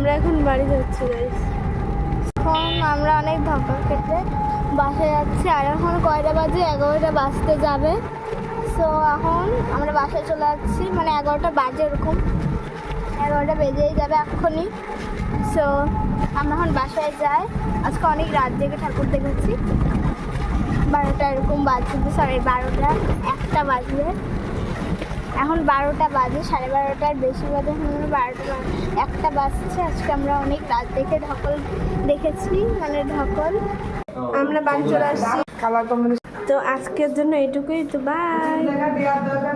আমরা এখন বাড়ি যাচ্ছি গাইস। এখন আমরা অনেক ধক্কা কেটে বাসায় যাচ্ছি। আর এখন কয়টা বাজে? 11টা বাজতে যাবে। সো এখন আমরা বাসায় চলে যাচ্ছি, মানে 11টা বাজে, এরকম 11টা বেজেই যাবে এক্ষুনি। সো আমরা এখন বাসায় যাই। আজকে অনেক রাত জেগে ঠাকুর দেখেছি। 12টা এরকম বাজবে, সরি 12টা 1টা বাজবে। এখন 12টা বাজে, 12:30টার বেশি বাজে। এখন 12টা 1টা বাজছে। আজকে আমরা অনেক রাত দেখে ধকল দেখেছি, মানে ধকল। আমরা বাড়ি চলে আসছি। তো আজকের জন্য এইটুকুই। তো বাই।